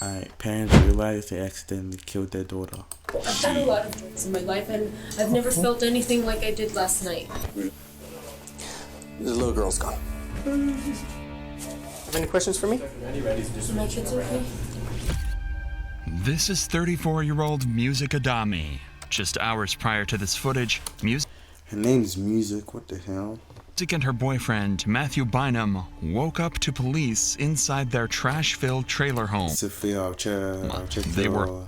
Alright, parents realized they accidentally killed their daughter. I've done a lot of things in my life, and I've never felt anything like I did last night. The little girl's gone. Have any questions for me? Are my kids okay? This is 34-year-old Music Adami. Just hours prior to this footage, Music Her name's Music, what the hell? and her boyfriend, Matthew Bynum, woke up to police inside their trash-filled trailer home. Sophia, I'll check They your were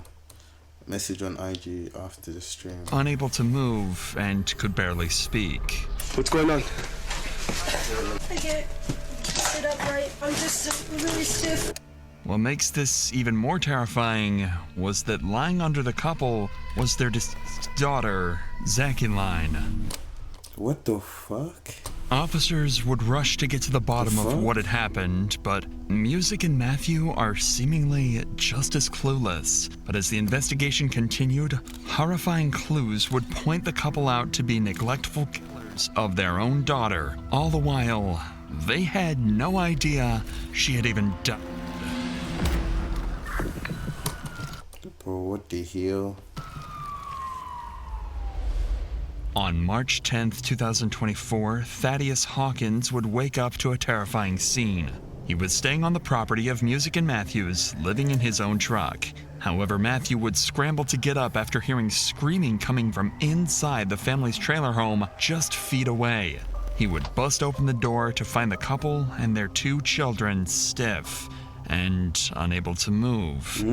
message on IG after the stream. unable to move and could barely speak. What's going on? I can't sit upright. I'm just really stiff. What makes this even more terrifying was that lying under the couple was their deceased daughter, Zakiline. What the fuck? Officers would rush to get to the bottom The fuck? of what had happened, but Music and Matthew are seemingly just as clueless. But as the investigation continued, horrifying clues would point the couple out to be neglectful killers of their own daughter. All the while, they had no idea she had even died. Bro, what the hell? On March 10th, 2024, Thaddeus Hawkins would wake up to a terrifying scene. He was staying on the property of Music and Matthews, living in his own truck. However, Matthew would scramble to get up after hearing screaming coming from inside the family's trailer home just feet away. He would bust open the door to find the couple and their 2 children stiff and unable to move.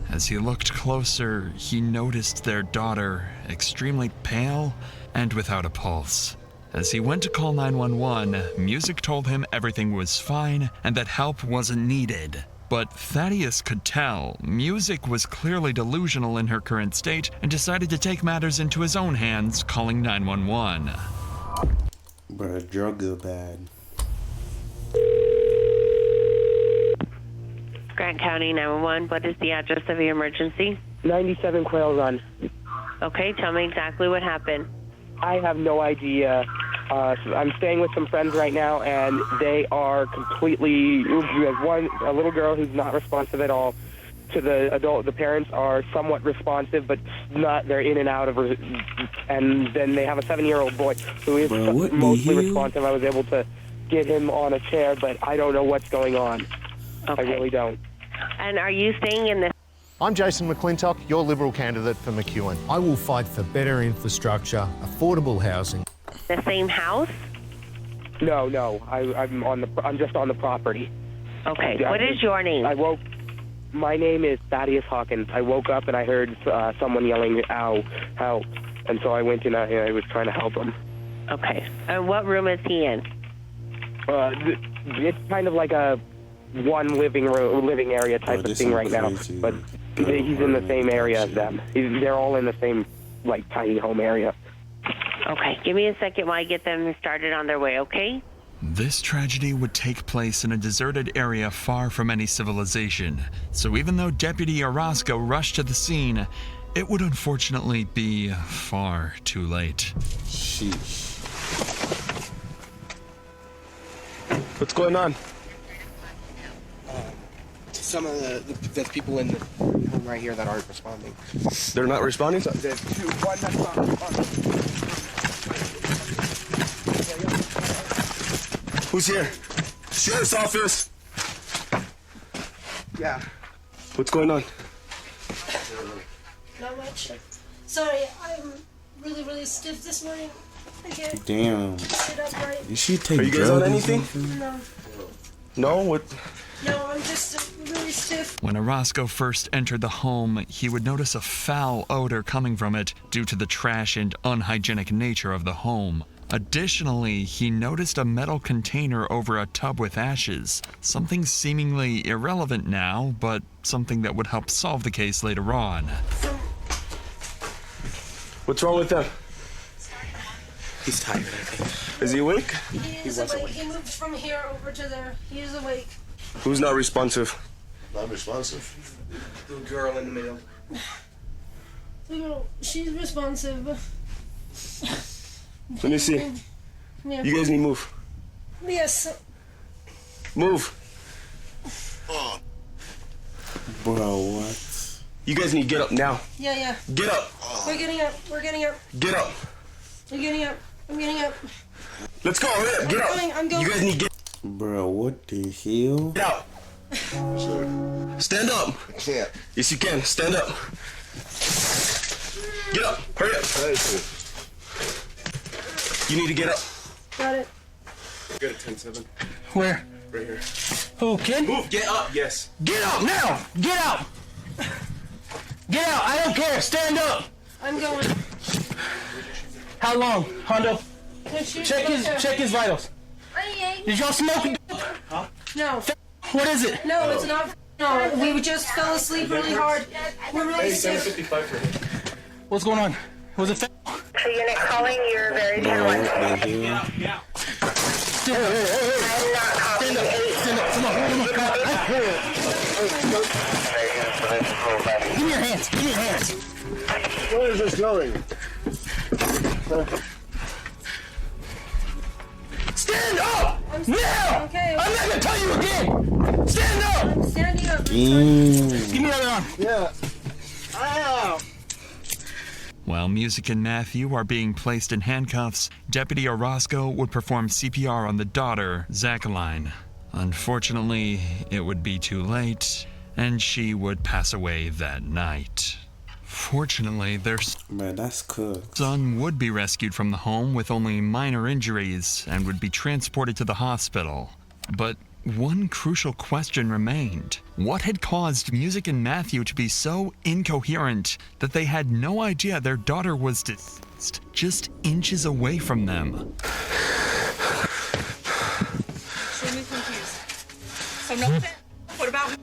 As he looked closer, he noticed their daughter extremely pale and without a pulse. As he went to call 911, Music told him everything was fine and that help wasn't needed. But Thaddeus could tell Music was clearly delusional in her current state and decided to take matters into his own hands, calling 911. Bro, drugs are bad. Grant County 911, what is the address of your emergency? 97 Quail Run. Okay, tell me exactly what happened. I have no idea. I'm staying with some friends right now, and they are completely. You have a little girl who's not responsive at all. To the adult, the parents are somewhat responsive, but not. They're in and out of. And then they have a 7-year-old boy who is Bro, what the mostly hell? responsive. I was able to get him on a chair, but I don't know what's going on. Okay. I really don't. And are you staying in the I'm Jason McClintock, your Liberal candidate for McEwen. I will fight for better infrastructure, affordable housing. same house? No. I'm just on the property. Okay. What is your name? My name is Thaddeus Hawkins. I woke up and I heard someone yelling, "Ow, help!" And so I went and I was trying to help him. Okay. And what room is he in? It's kind of like a one living area type of this thing is right now, crazy. but he's in the same area as them. They're all in the same tiny home area. Okay. Give me a second while I get them started on their way, okay? This tragedy would take place in a deserted area far from any civilization. So even though Deputy Orozco rushed to the scene, it would unfortunately be far too late. Sheesh. What's going on? Some of the people in the room right here that aren't responding. They're not responding? There's one that's not responding. Who's here? Sheriff's office! Yeah. What's going on? Not much. Sorry, I'm really, really stiff this morning. I can't Damn. sit upright. Did she take Are you guys drugs on or anything? something? No, No? What? no, I'm just really stiff. When Orozco first entered the home, he would notice a foul odor coming from it due to the trash and unhygienic nature of the home. Additionally, he noticed a metal container over a tub with ashes, something seemingly irrelevant now, but something that would help solve the case later on. What's wrong with them? He's tired, I think. Is he awake? He is awake. He moved from here over to there. He is awake. Who's not responsive? Not responsive. The girl in the middle. The girl, she's responsive. Let me see. Yeah. You guys need to move. Yes. Move. Oh, Bro, what? You guys need to get up now. Yeah. Get up. We're getting up. We're getting up. Get up. We're getting up. I'm getting up. Let's go. Hurry up. Get up. I'm going. You guys need to get Bro, what the hell? Get out. Stand up. I can't. Yes, you can. Stand up. Get up. Hurry up. You need to get up. Got it. Good at 10-7. Where? Right here. Who, kid? Move. Get up. Yes. Get up now! Get out! Get out! I don't care. Stand up. I'm going. How long, Hondo? Check his vitals. Did y'all smoke? No. What is it? No, it's not. No, we just fell asleep really hard. We're really sick. What's going on? Was it? Unit calling, you're very Bro, what the hell? Stand up. Stand up. Stand up. Come on. Give me your hands. Give me your hands. Where is this going? Stand up! Now! Okay. I'm not gonna tell you again! Stand up! I'm standing up. Give me the other arm. Yeah. Ow! While Music and Matthew are being placed in handcuffs, Deputy Orozco would perform CPR on the daughter, Zachaline. Unfortunately, it would be too late, and she would pass away that night. Fortunately, their Bro, that's cool. son would be rescued from the home with only minor injuries and would be transported to the hospital. But one crucial question remained. What had caused Music and Matthew to be so incoherent that they had no idea their daughter was deceased just inches away from them? Extremely confused. So no offense. What about?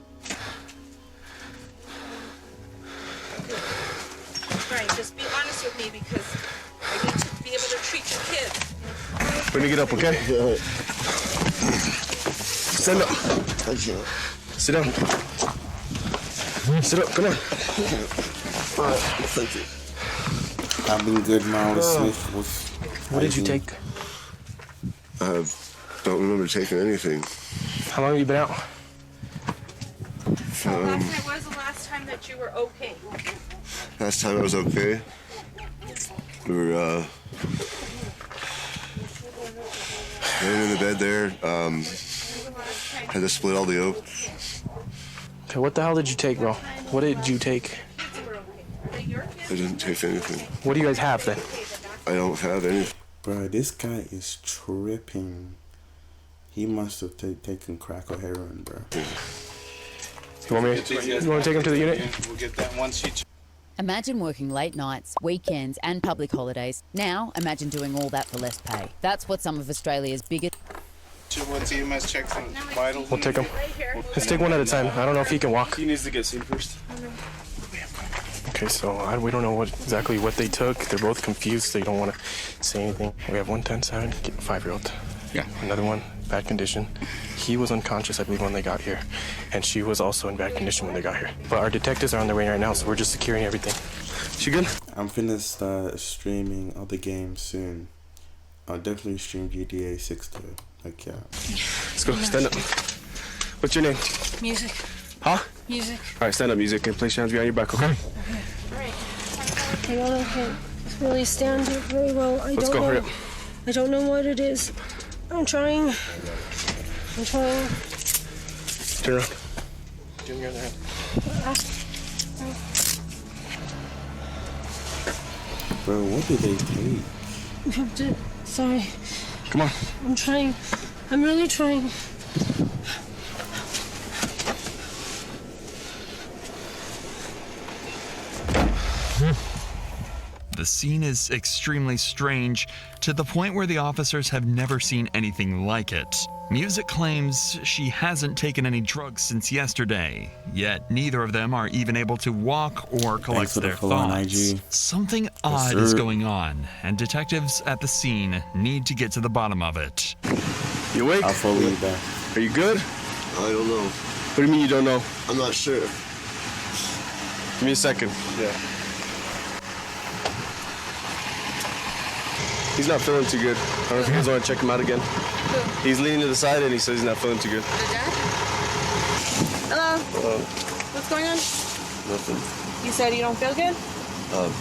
Right, just be honest with me because I need to be able to treat your kids. We're gonna get up, okay? Stand up. I can't. Sit down. Sit up. Come on. Alright, thank you. I've been good now. The Smith was. What did you take? I don't remember taking anything. How long have you been out? Last night was the last time that you were okay. Last time I was okay. We were laying in the bed there. Had to split all the oats. Okay, what the hell did you take, bro? What did you take? I didn't take anything. What do you guys have then? I don't have anything. Bro, this guy is tripping. He must have taken crack or heroin, bro. You want to take him to the unit? We'll get that one sheet. Imagine working late nights, weekends and public holidays. Now, imagine doing all that for less pay. That's what some of Australia's biggest... What's EMS checks and vitals? We'll take him. Let's take one at a time. I don't know if he can walk. He needs to get seen first. Okay, so we don't know exactly what they took. They're both confused. They don't want to say anything. We have 110-7, 5-year-old. Yeah. Another one, bad condition. He was unconscious, I believe, when they got here. And she was also in bad condition when they got here. But our detectives are on their way right now, so we're just securing everything. She good? I'm finna start streaming other games soon. I'll definitely stream GTA 6 though. Like, yeah. Let's go. Stand up. What's your name? Music. Huh? Music. All right, stand up, Music, and place your hands behind your back, okay? I can't really stand it very well. Let's go. Hurry up. I don't know what it is. I'm trying. Turn around. Give me your other hand. Bro, what did they take? Sorry. Come on. I'm trying. I'm really trying. The scene is extremely strange, to the point where the officers have never seen anything like it. Music claims she hasn't taken any drugs since yesterday, yet neither of them are even able to walk or collect their thoughts. Something odd is going on, and detectives at the scene need to get to the bottom of it. You awake? I'll follow you back. Are you good? I don't know. What do you mean you don't know? I'm not sure. Give me a second. Yeah. He's not feeling too good. I don't know if you guys want to check him out again. He's leaning to the side and he says he's not feeling too good. Hello. Hello. What's What's going on? Nothing. You said you don't feel good?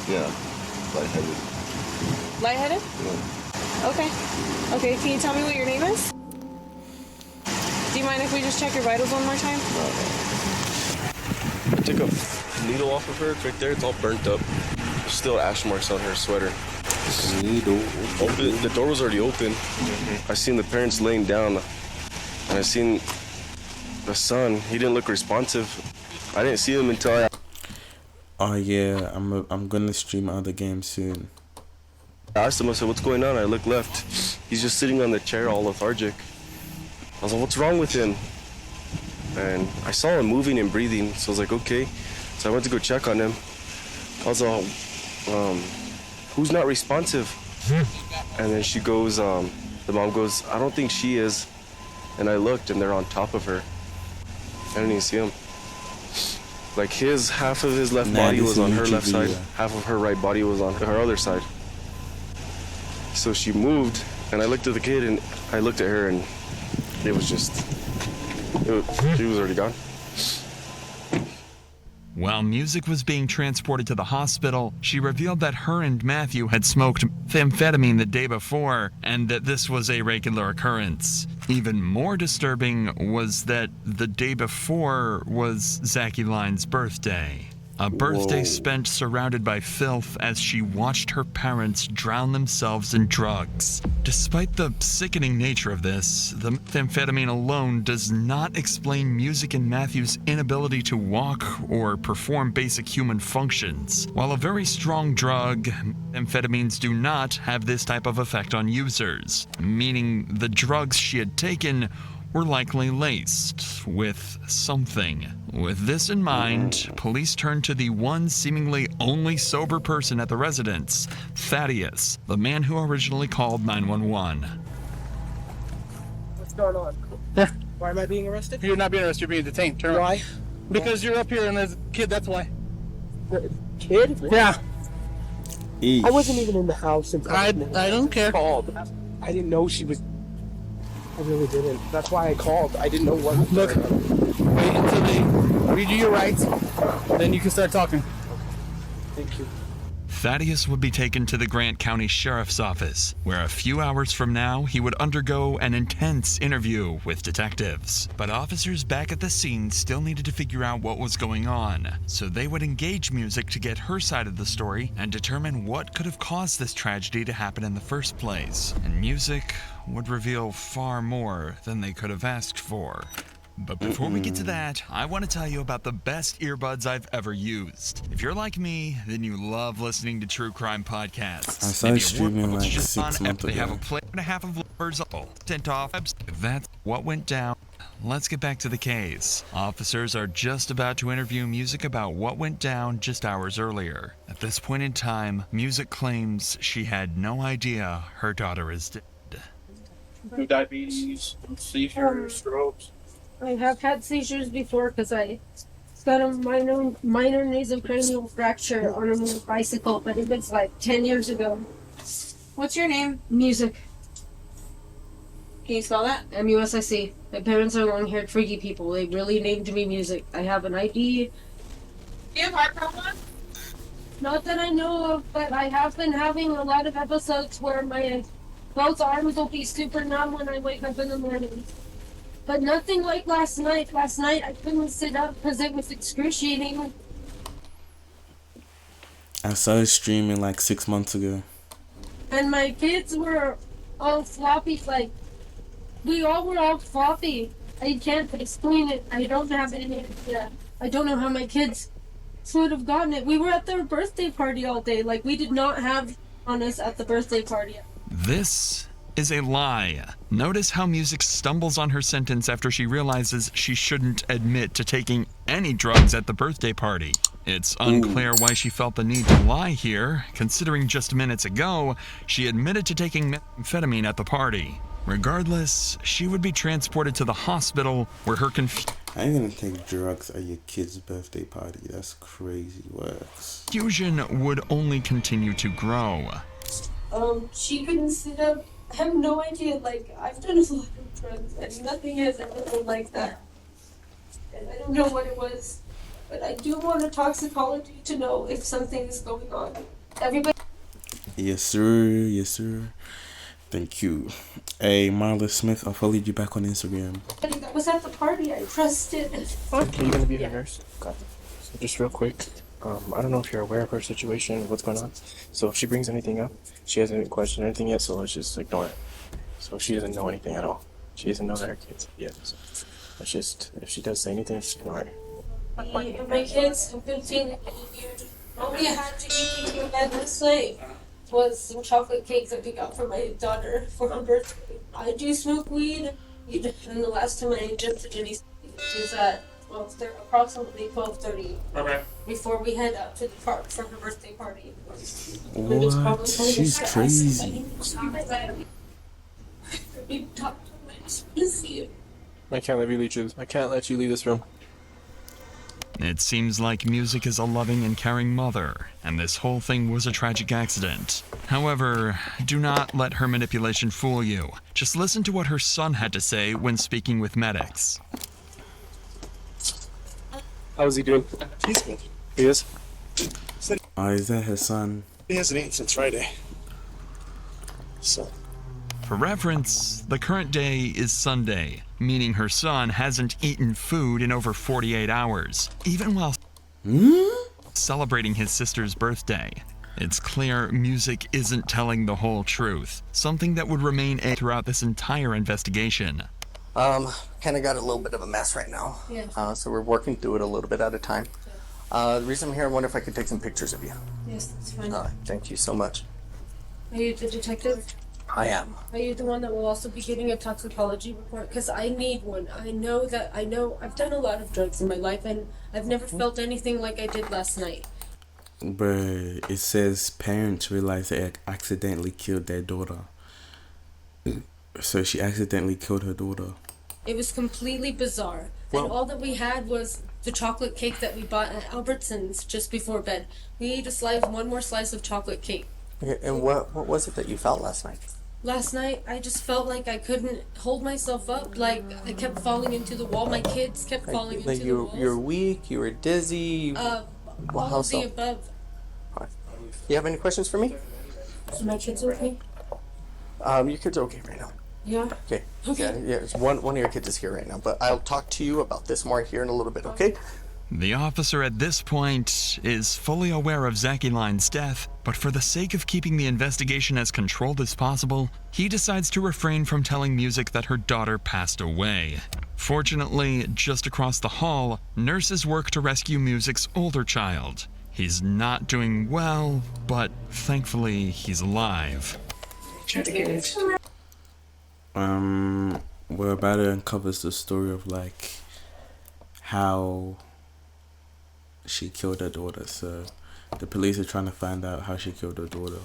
Yeah. Lightheaded. Lightheaded? Yeah. Okay. Okay, can you tell me what your name is? Do you mind if we just check your vitals one more time? I took a needle off of her. It's right there. It's all burnt up. There's still ash marks on her sweater. Needle. The door was already open. I seen the parents laying down, and I seen the son. He didn't look responsive. I didn't see him until I. Oh yeah, I'm gonna stream other games soon. I asked him. I said, "What's going on?" I looked left. He's just sitting on the chair, all lethargic. I was like, "What's wrong with him?" And I saw him moving and breathing. So I was like, "Okay." So I went to go check on him. I was all, "Who's not responsive?" And then she goes, the mom goes, "I don't think she is." And I looked, and they're on top of her. I didn't even see him. Like half of his left body was on her left side, half of her right body was on her other side. So she moved, and I looked at the kid, and I looked at her, and it was just, she was already gone. While Music was being transported to the hospital, she revealed that her and Matthew had smoked amphetamine the day before and that this was a regular occurrence. Even more disturbing was that the day before was Zachy Line's birthday. A birthday spent surrounded by filth as she watched her parents drown themselves in drugs. Despite the sickening nature of this, the methamphetamine alone does not explain Music and Matthew's inability to walk or perform basic human functions. While a very strong drug, amphetamines do not have this type of effect on users, meaning the drugs she had taken were likely laced with something. With this in mind, police turned to the one seemingly only sober person at the residence, Thaddeus, the man who originally called 911. What's going on? Yeah. Why am I being arrested? You're not being arrested, you're being detained. Turn around. Why? Because you're up here and there's a kid, that's why. Kid? Yeah. I wasn't even in the house until I don't care. Called. I didn't know she was. I really didn't. That's why I called. I didn't know what. Look, wait until they read you your rights, then you can start talking. Thank you. Thaddeus would be taken to the Grant County Sheriff's Office, where a few hours from now he would undergo an intense interview with detectives. But officers back at the scene still needed to figure out what was going on, so they would engage Music to get her side of the story and determine what could have caused this tragedy to happen in the first place. And Music would reveal far more than they could have asked for. But before we get to that, I want to tell you about the best earbuds I've ever used. If you're like me, then you love listening to true crime podcasts. I started streaming like 6 months They have a ago. plate and a half of lovers all sent off. That's what went down. Let's get back to the case. Officers are just about to interview Music about what went down just hours earlier. At this point in time, Music claims she had no idea her daughter is dead. Diabetes, seizures, strokes. I have had seizures before because I got a minor nasocranial fracture on a bicycle, but it was like 10 years ago. What's your name? Music. Can you spell that? MUSIC. My parents are long-haired freaky people. They really named me Music. I have an ID. Do you have heart problems? Not that I know of, but I have been having a lot of episodes where my both arms will be super numb when I wake up in the morning. But nothing like last night. Last night I couldn't sit up because it was excruciating. I started streaming like 6 months ago. And my kids were all floppy, like, we all were all floppy. I can't explain it. I don't have any idea. I don't know how my kids would have gotten it. We were at their birthday party all day. Like, we did not have on us at the birthday party. This is a lie. Notice how Music stumbles on her sentence after she realizes she shouldn't admit to taking any drugs at the birthday party. It's unclear why she felt the need to lie here, considering just minutes ago, she admitted to taking methamphetamine at the party. Regardless, she would be transported to the hospital where her I ain't gonna take drugs at your kid's birthday party. That's crazy works. confusion would only continue to grow. She couldn't sit up. I have no idea. Like, I've done a lot of drugs and nothing has ever been like that. And I don't know what it was. but I do want a toxicology to know if something is going on. Everybody. Yes, sir. Yes, sir. Thank you. Hey, Marla Smith, I followed you back on Instagram. That was at the party. I trusted. Are you gonna be her nurse? Okay. So just real quick, I don't know if you're aware of her situation, what's going on. So if she brings anything up, she hasn't questioned anything yet, so let's just ignore it. So she doesn't know anything at all. She doesn't know that her kids yet. So let's just, if she does say anything, just ignore it. My kids have been feeling weird. All we had to eat in bed this night was some chocolate cake that we got for my daughter for her birthday. I do smoke weed, and the last time I ingested any is at, well, they're approximately 12:30. Okay. Before we head out to the park for her birthday party. What? She's crazy. I can't let you leave. I can't let you leave this room. It seems like Music is a loving and caring mother, and this whole thing was a tragic accident. However, do not let her manipulation fool you. Just listen to what her son had to say when speaking with medics. How's he doing? He's good. He is? Is that his son? He hasn't eaten since Friday. So. For reference, the current day is Sunday, meaning her son hasn't eaten food in over 48 hours, even while celebrating his sister's birthday. It's clear Music isn't telling the whole truth, something that would remain throughout this entire investigation. Kind of got a little bit of a mess right now. Yeah. So we're working through it a little bit at a time. The reason I'm here, I wonder if I could take some pictures of you. Yes, that's fine. Thank you so much. Are you the detective? I am. Are you the one that will also be getting a toxicology report? Because I need one. I know I've done a lot of drugs in my life, and I've never felt anything like I did last night. But it says parents realized they accidentally killed their daughter. So she accidentally killed her daughter. It was completely bizarre. And all that we had was the chocolate cake that we bought at Albertsons just before bed. We ate one more slice of chocolate cake. Okay, and what was it that you felt last night? Last night, I just felt like I couldn't hold myself up. Like, I kept falling into the wall. My kids kept falling into the walls. You're weak, you were dizzy. All of the above. You have any questions for me? Is my kids okay? Your kids are okay right now. Yeah? Okay. Yeah, one of your kids is here right now, but I'll talk to you about this more here in a little bit, okay? The officer at this point is fully aware of Zakiline's death, but for the sake of keeping the investigation as controlled as possible, he decides to refrain from telling Music that her daughter passed away. Fortunately, just across the hall, nurses work to rescue Music's older child. He's not doing well, but thankfully he's alive. We're about to uncover the story of like how she killed her daughter. So the police are trying to find out how she killed her daughter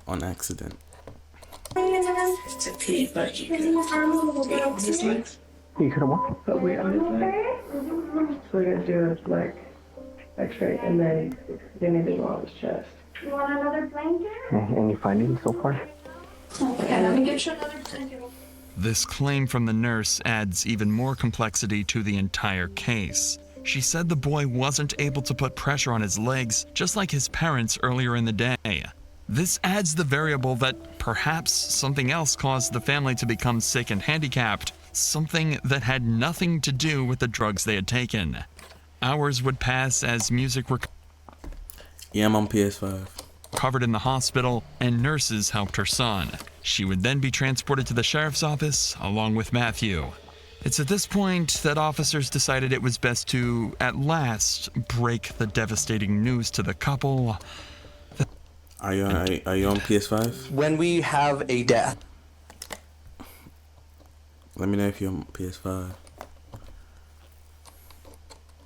on accident. It's okay, but you could have his legs. You could have what? Put weight on his leg. So we're gonna do a leg X-ray, and then they need to go on his chest. You want another blanket? Any findings so far? Okay, let me get you another blanket. This claim from the nurse adds even more complexity to the entire case. She said the boy wasn't able to put pressure on his legs, just like his parents earlier in the day. This adds the variable that perhaps something else caused the family to become sick and handicapped, something that had nothing to do with the drugs they had taken. Hours would pass as Music Yeah, I'm on PS5. Covered in the hospital, and nurses helped her son. She would then be transported to the sheriff's office along with Matthew. It's at this point that officers decided it was best to, at last, break the devastating news to the couple. Are you on PS5? When we have a death. Let me know if you're on PS5.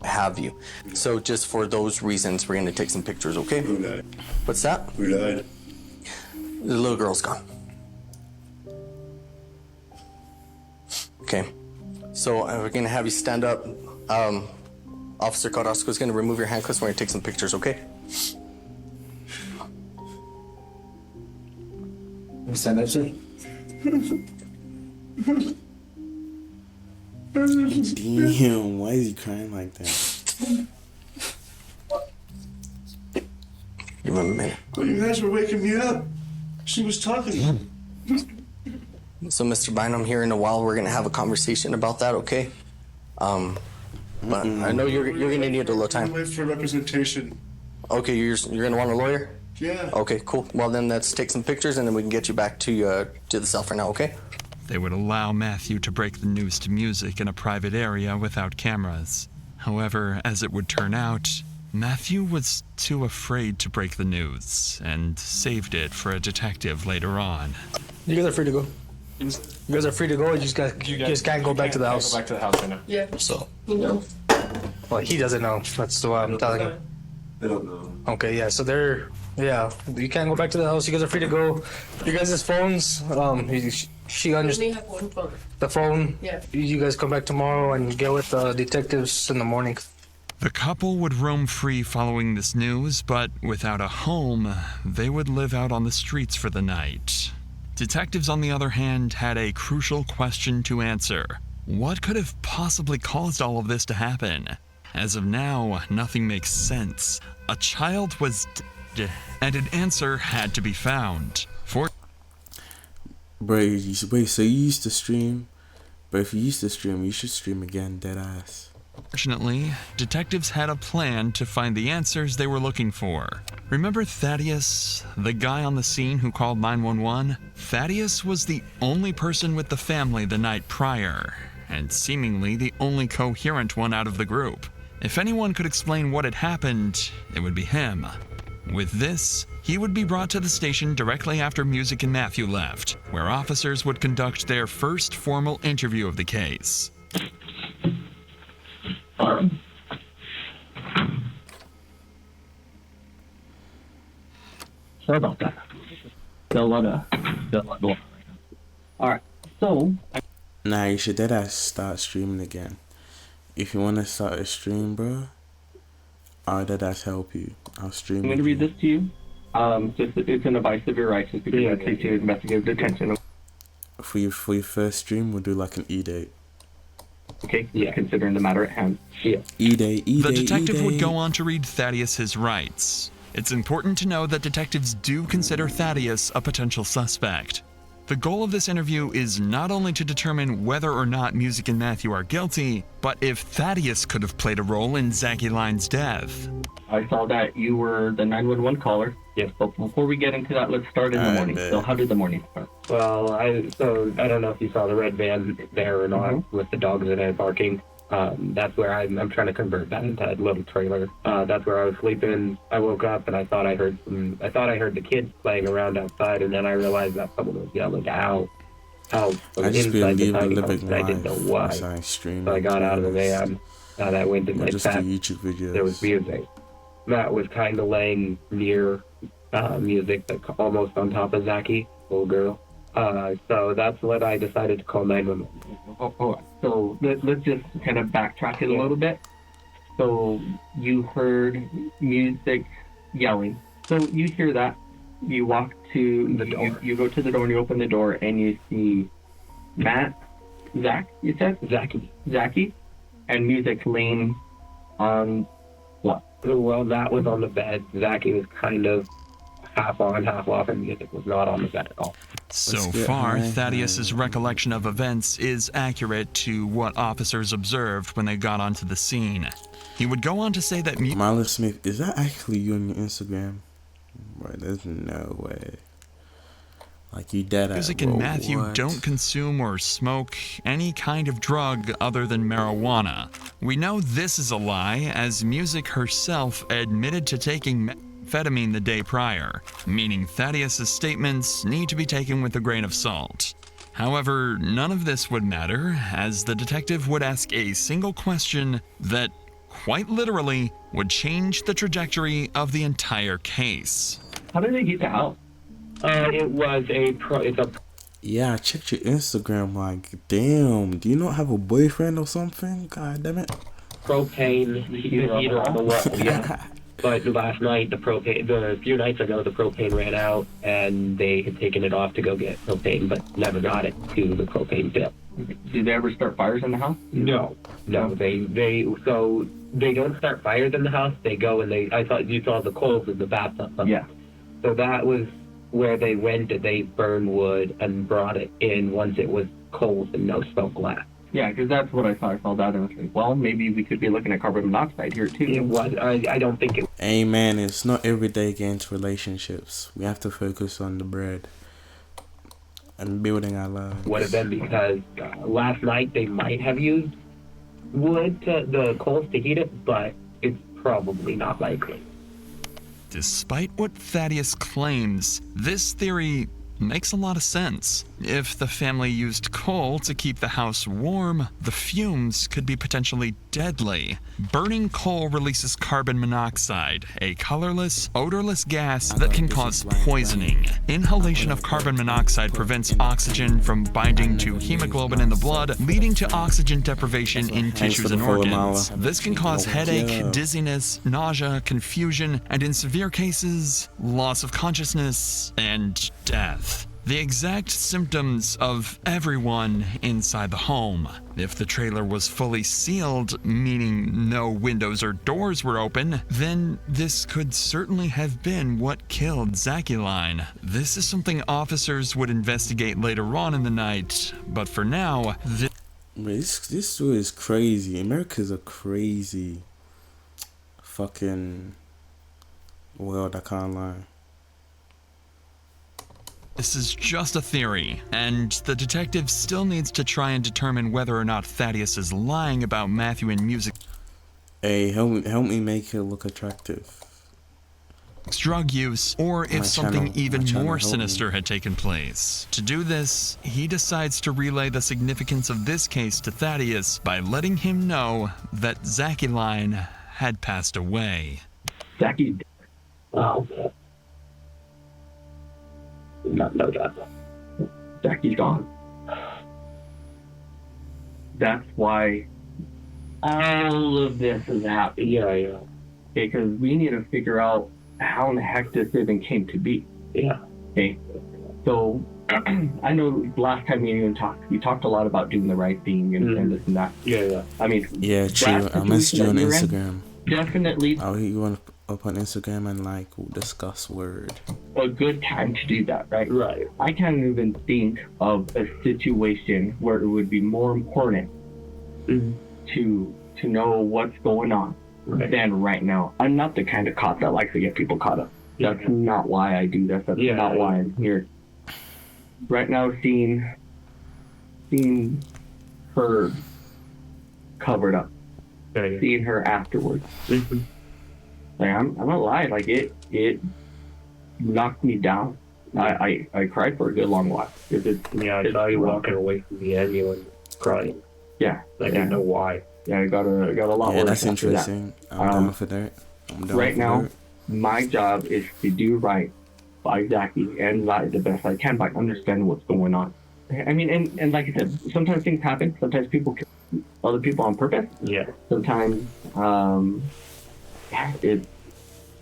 Have you. So just for those reasons, we're going to take some pictures, okay? Who died? What's that? Who died? The little girl's gone. Okay. So we're going to have you stand up. Officer Carrasco is going to remove your handcuffs. We're going to take some pictures, okay? Stand up, sir. Damn, why is he crying like that? Give him a minute. Well, you guys were waking me up. She was talking. So, Mr. Bynum, here in a while, we're gonna have a conversation about that, okay? But I know you're gonna need a little time. Wait for representation. Okay, you're gonna want a lawyer? Yeah. Okay, cool. Well, then let's take some pictures and then we can get you back to the cell for now, okay? They would allow Matthew to break the news to Music in a private area without cameras. However, as it would turn out, Matthew was too afraid to break the news and saved it for a detective later on. You guys are free to go. You guys are free to go. You just can't go back to the house. Go back to the house right now. Yeah. So. Well, he doesn't know. That's what I'm telling him. They don't know. Okay, yeah. So you can't go back to the house. You guys are free to go. You guys' phones. She only have one phone. the phone. Yeah. You guys come back tomorrow and get with the detectives in the morning. The couple would roam free following this news, but without a home, they would live out on the streets for the night. Detectives, on the other hand, had a crucial question to answer. What could have possibly caused all of this to happen? As of now, nothing makes sense. A child was dead, and an answer had to be found. Wait, so you used to stream? But if you used to stream, you should stream again, deadass. Fortunately, detectives had a plan to find the answers they were looking for. Remember Thaddeus, the guy on the scene who called 911? Thaddeus was the only person with the family the night prior, and seemingly the only coherent one out of the group. If anyone could explain what had happened, it would be him. With this, he would be brought to the station directly after Music and Matthew left, where officers would conduct their first formal interview of the case. Sorry about that. Got a lot going on. Alright, so... Nah, you should deadass start streaming again. If you want to start a stream, bro, I'll deadass help you. I'll stream. I'm going to read this to you. It's an advice of your rights. Just because it takes you investigative detention. For your first stream, we'll do like an E-date. Okay, yeah. Considering the matter at hand. Yeah. E-date. The detective would go on to read Thaddeus his rights. It's important to know that detectives do consider Thaddeus a potential suspect. The goal of this interview is not only to determine whether or not Music and Matthew are guilty, but if Thaddeus could have played a role in Zachy Line's death. I saw that you were the 911 caller. Yes, but before we get into that, let's start in the morning. So how did the morning start? Well, I don't know if you saw the red van there or not with the dogs in it barking. That's where I'm trying to convert that into a little trailer. That's where I was sleeping. I woke up and I thought I heard the kids playing around outside, and then I realized that someone was yelling out. I just been living life. I didn't know why. So I got out of the van and I went to my bed. There was Music. Matt was kind of laying near Music, almost on top of Zachy, little girl. So that's what I decided to call 911. So let's just kind of backtrack it a little bit. So you heard Music yelling. So you hear that. You walk to the door. You go to the door and you open the door and you see Zach, you said? Zachy, and Music laying on what? Well, that was on the bed. Zachy was kind of half on, half off, and Music was not on the bed at all. So far, Thaddeus's recollection of events is accurate to what officers observed when they got onto the scene. He would go on to say that Marlon Smith, is that actually you on your Instagram? Bro, there's no way. Like, you dead at Music and Matthew don't consume or smoke any kind of drug other than marijuana. We know this is a lie, as Music herself admitted to taking methamphetamine the day prior, meaning Thaddeus's statements need to be taken with a grain of salt. However, none of this would matter, as the detective would ask a single question that, quite literally, would change the trajectory of the entire case. How did they get out? Yeah, I checked your Instagram, like, damn, do you not have a boyfriend or something? God damn it. Propane heater on the wall, yeah. But last night, a few nights ago, the propane ran out, and they had taken it off to go get propane, but never got it to the propane fill. Did they ever start fires in the house? No. They don't start fires in the house. They go and I thought you saw the coals in the bathtub. Yeah. So that was where they went and they burned wood and brought it in once it was cold and no smoke left. Yeah, because that's what I saw. I saw that and I was like, well, maybe we could be looking at carbon monoxide here too. It was. I don't think it. Amen. It's not every day against relationships. We have to focus on the bread and building our lives. Would have been because last night they might have used wood, the coals to heat it, but it's probably not likely. Despite what Thaddeus claims, this theory makes a lot of sense. If the family used coal to keep the house warm, the fumes could be potentially deadly. Burning coal releases carbon monoxide, a colorless, odorless gas that can cause poisoning. Inhalation of carbon monoxide prevents oxygen from binding to hemoglobin in the blood, leading to oxygen deprivation in tissues and organs. This can cause headache, dizziness, nausea, confusion, and in severe cases, loss of consciousness and death. The exact symptoms of everyone inside the home. If the trailer was fully sealed, meaning no windows or doors were open, then this could certainly have been what killed Zaculine. This is something officers would investigate later on in the night, but for now, this story is crazy. America's a crazy fucking world, I can't lie. This is just a theory, and the detective still needs to try and determine whether or not Thaddeus is lying about Matthew and music. Hey, help me make it look attractive. Drug use, or if something even more sinister had taken place. To do this, he decides to relay the significance of this case to Thaddeus by letting him know that Zaculine had passed away. Zachy. Oh, did not know that. Zacky's gone. That's why all of this is happening. Yeah. Because we need to figure out how in the heck this even came to be. Yeah. Okay. So I know last time we talked a lot about doing the right thing and this and that. Yeah. I mean, yeah, true. I messaged you on Instagram. Definitely. I'll hit you up on Instagram and we'll discuss word. A good time to do that, right? Right. I can't even think of a situation where it would be more important to know what's going on than right now. I'm not the kind of cop that likes to get people caught up. That's not why I do this. That's not why I'm here. Right now, seeing her covered up, seeing her afterwards. Like, I'm not lying. Like it knocked me down. I cried for a good long while. I saw you walking away from the ambulance crying. Yeah, I didn't know why. Yeah, I got a lot. Yeah, that's interesting. I'm down for that. Right now, my job is to do right by Zachy and lie the best I can by understanding what's going on. I mean, and like I said, sometimes things happen. Sometimes people kill other people on purpose. Yeah. Sometimes it's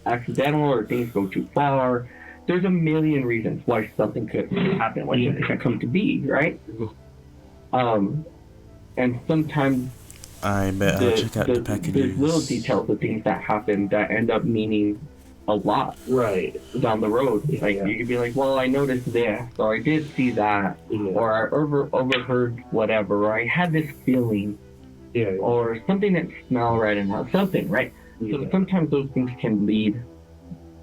accidental or things go too far. There's a million reasons why something could happen, why something could come to be, right? And sometimes I bet I'll check out the packages. There's little details of things that happen that end up meaning a lot down the road. Like you could be like, well, I noticed this, or I did see that, or I overheard whatever, or I had this feeling, or something that smelled right and something, right? So sometimes those things can lead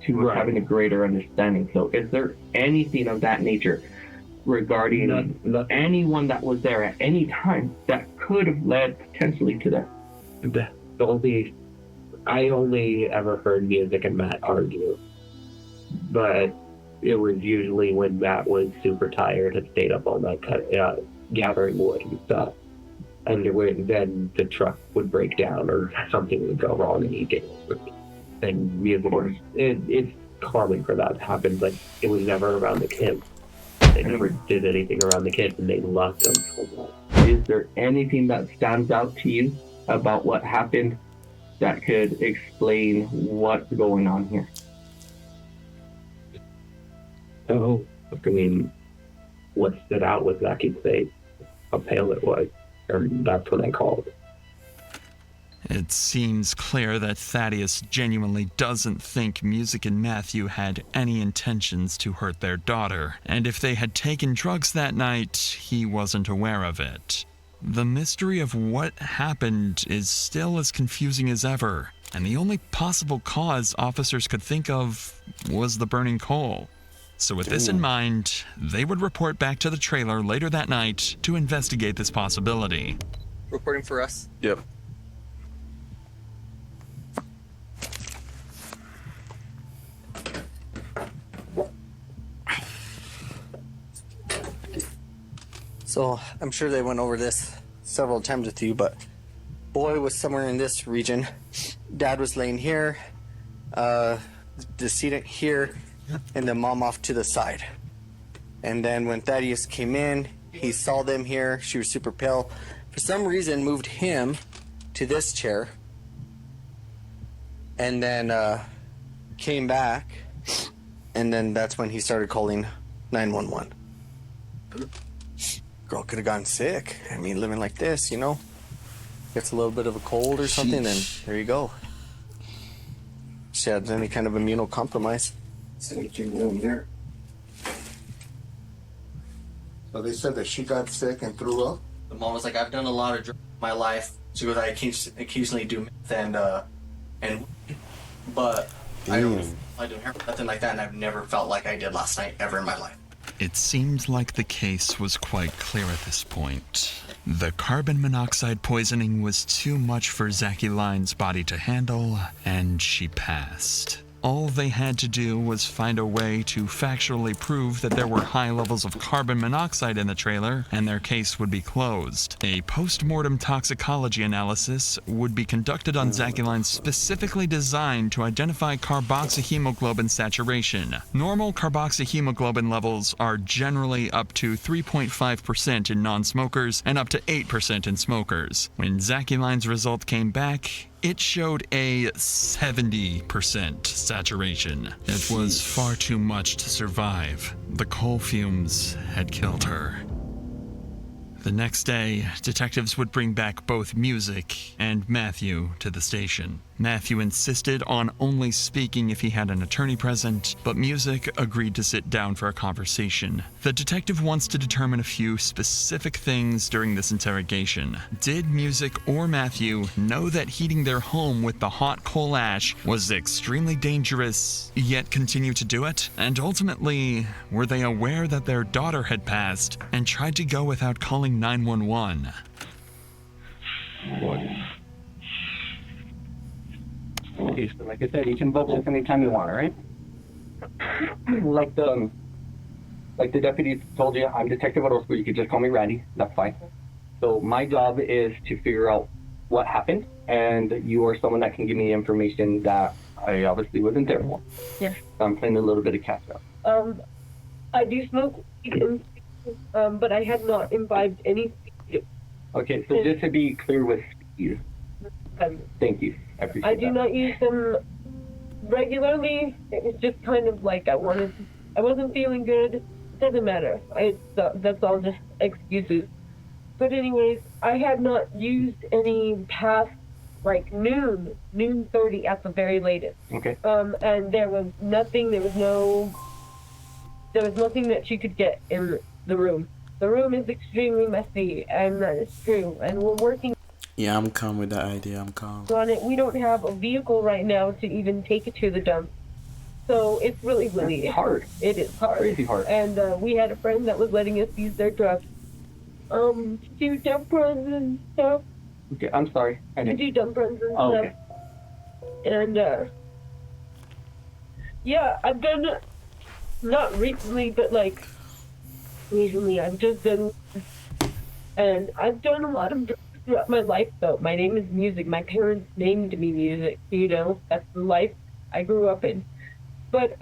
to having a greater understanding. So is there anything of that nature regarding anyone that was there at any time that could have led potentially to that? I only ever heard music and Matt argue, but it was usually when Matt was super tired and stayed up all night gathering wood and stuff. And then the truck would break down or something would go wrong and he did. And music, it's common for that to happen, but it was never around the kids. They never did anything around the kids and they loved them so much. Is there anything that stands out to you about what happened that could explain what's going on here? Oh, I mean, what stood out was Zachy's face. how pale it was, or that's what I called. It seems clear that Thaddeus genuinely doesn't think Music and Matthew had any intentions to hurt their daughter, and if they had taken drugs that night, he wasn't aware of it. The mystery of what happened is still as confusing as ever, and the only possible cause officers could think of was the burning coal. So with this in mind, they would report back to the trailer later that night to investigate this possibility. Reporting for us? Yep. So I'm sure they went over this several times with you, but boy was somewhere in this region. Dad was laying here, decedent here, and the mom off to the side. And then when Thaddeus came in, he saw them here. She was super pale. For some reason, moved him to this chair, and then came back, and then that's when he started calling 911. Girl could have gotten sick. I mean, living like this, you know, gets a little bit of a cold or something, then there you go. She had any kind of immunocompromise. So they said that she got sick and threw up? The mom was like, I've done a lot of drugs in my life. She goes, I occasionally do meth but I don't hear nothing like that, and I've never felt like I did last night ever in my life. It seemed like the case was quite clear at this point. The carbon monoxide poisoning was too much for Zachy Line's body to handle, and she passed. All they had to do was find a way to factually prove that there were high levels of carbon monoxide in the trailer, and their case would be closed. A post-mortem toxicology analysis would be conducted on Zachy Lines specifically designed to identify carboxyhemoglobin saturation. Normal carboxyhemoglobin levels are generally up to 3.5% in non-smokers and up to 8% in smokers. When Zachy Lines' result came back, it showed a 70% saturation. It was far too much to survive. The coal fumes had killed her. The next day, detectives would bring back both Music and Matthew to the station. Matthew insisted on only speaking if he had an attorney present, but Music agreed to sit down for a conversation. The detective wants to determine a few specific things during this interrogation. Did Music or Matthew know that heating their home with the hot coal ash was extremely dangerous, yet continue to do it? And ultimately, were they aware that their daughter had passed and tried to go without calling 911? Okay, so like I said, you can vote this anytime you want, all right? Like the deputy told you, I'm Detective Orozco. You could just call me Randy. That's fine. So my job is to figure out what happened, and you are someone that can give me information that I obviously wasn't there for. Yes. I'm playing a little bit of catch up. I do smoke weed, but I had not imbibed any speed. Okay, so just to be clear with speed, thank you. I appreciate I do that. not use them regularly. It was just kind of like I wasn't feeling good. It doesn't matter. That's all just excuses. But anyways, I had not used any past like noon 30 at the very latest. Okay. And there was nothing that she could get in the room. The room is extremely messy, and that is true. And we're working Yeah, I'm calm with that idea. I'm calm. on it. We don't have a vehicle right now to even take it to the dump. So it's really hard. It is hard. Crazy hard. And we had a friend that was letting us use their truck. Do dump runs and stuff. Okay, I'm sorry. To do dump runs and Oh, stuff. okay. And yeah, I've done, not recently, but like recently I've just done, and I've done a lot of drugs throughout my life though. My name is Music. My parents named me Music, you know, that's the life I grew up in. But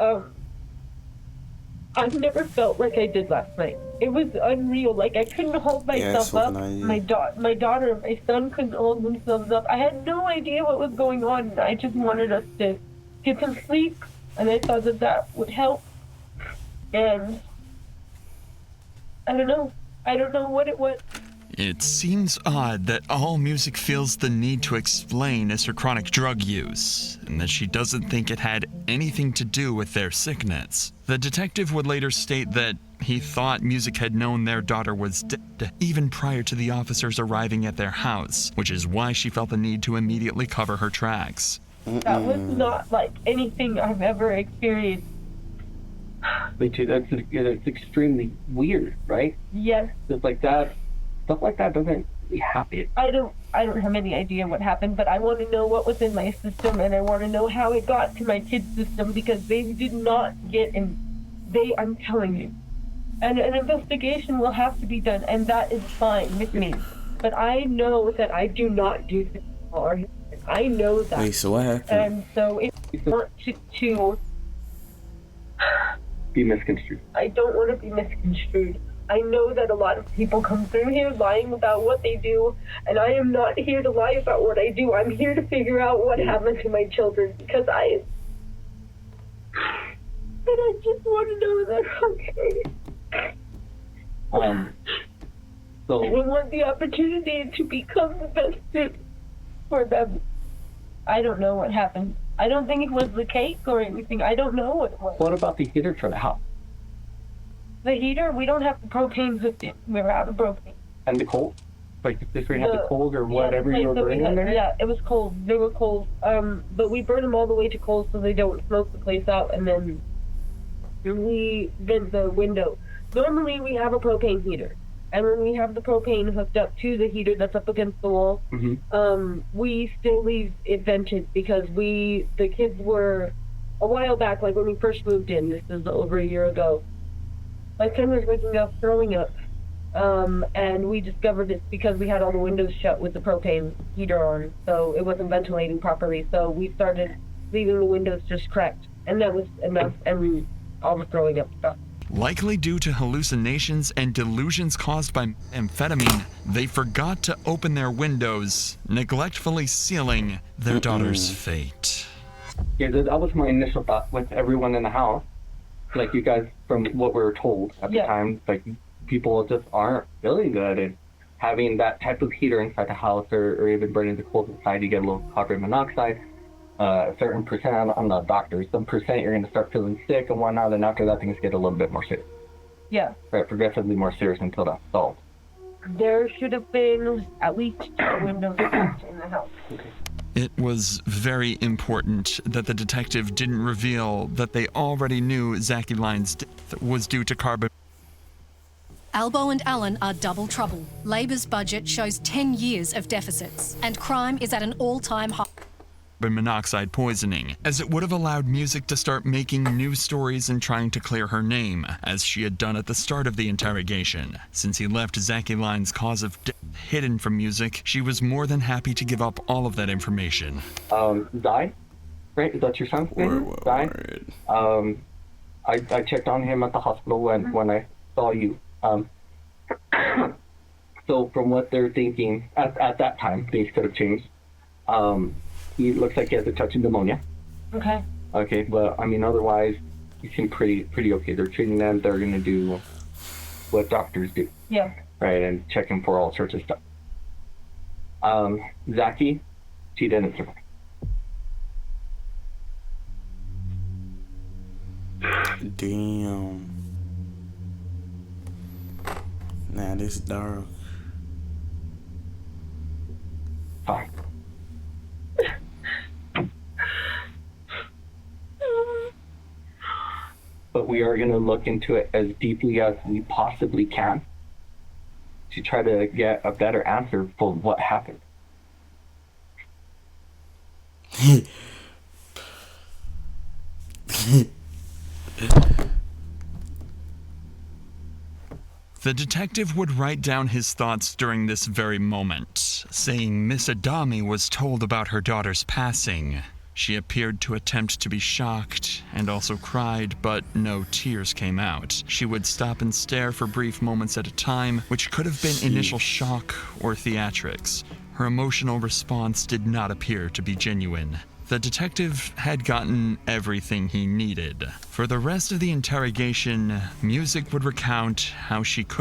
I've never felt like I did last night. It was unreal. Like I couldn't hold myself up. My daughter and my son couldn't hold themselves up. I had no idea what was going on. I just wanted us to get some sleep, and I thought that would help. And I don't know what it was. It seems odd that all Music feels the need to explain is her chronic drug use, and that she doesn't think it had anything to do with their sickness. The detective would later state that he thought Music had known their daughter was dead even prior to the officers arriving at their house, which is why she felt the need to immediately cover her tracks. That was not like anything I've ever experienced. Me too. That's extremely weird, right? Yes. Just like that, stuff like that doesn't really happen. I don't have any idea what happened, but I want to know what was in my system, and I want to know how it got to my kids' system, because they did not get in. I'm telling you, and an investigation will have to be done, and that is fine with me. But I know that I do not do this anymore. I know that. Wait, so what happened? And so if I want to be misconstrued. I don't want to be misconstrued. I know that a lot of people come through here lying about what they do, and I am not here to lie about what I do. I'm here to figure out what happened to my children, because I just want to know that they're okay. So I want the opportunity to become the best fit for them. I don't know what happened. I don't think it was the cake or anything. I don't know what it was. what about the heater for the house? The heater, we don't have the propane hooked in. We're out of propane. And the cold? Like if we had the cold or whatever you were burning in there? Yeah, it was cold. They were cold. But we burn them all the way to cold so they don't smoke the place out, and then we vent the window. Normally we have a propane heater, and when we have the propane hooked up to the heater that's up against the wall, we still leave it vented, because the kids were, a while back, like when we first moved in, this is over a year ago, my son was waking up throwing up, and we discovered it's because we had all the windows shut with the propane heater on, so it wasn't ventilating properly, so we started leaving the windows just cracked, and that was enough, and all the throwing up stuff. Likely due to hallucinations and delusions caused by amphetamine, they forgot to open their windows, neglectfully sealing their daughter's fate. Yeah, that was my initial thought with everyone in the house. Like you guys, from what we were told at the time, like people just aren't feeling good, and having that type of heater inside the house, or even burning the coals inside, you get a little carbon monoxide. A certain percent, I'm not a doctor, some percent you're going to start feeling sick and whatnot, and after that things get a little bit more serious. Yeah. Right, progressively more serious until that's solved. There should have been at least 2 windows in the house. It was very important that the detective didn't reveal that they already knew Zachy Lyons' death was due to carbon. Albo and Allen are double trouble. Labor's budget shows 10 years of deficits, and crime is at an all-time high. Monoxide poisoning, as it would have allowed Music to start making news stories and trying to clear her name, as she had done at the start of the interrogation. Since he left Zachy Lyons' cause of death hidden from Music, she was more than happy to give up all of that information. Died? Right? Is that your son's name? Died? I checked on him at the hospital when I saw you. So from what they're thinking, at that time, things could have changed. He looks like he has a touch of pneumonia. Okay. Okay, but I mean, otherwise, he seemed pretty okay. They're treating them. They're gonna do what doctors do. Yeah. Right, and check him for all sorts of stuff. Zachy, she didn't survive. Damn. Nah, this is dark. Fine. But we are going to look into it as deeply as we possibly can to try to get a better answer for what happened. The detective would write down his thoughts during this very moment, saying Miss Adami was told about her daughter's passing. She appeared to attempt to be shocked and also cried, but no tears came out. She would stop and stare for brief moments at a time, which could have been initial shock or theatrics. Her emotional response did not appear to be genuine. The detective had gotten everything he needed. For the rest of the interrogation, Music would recount how she could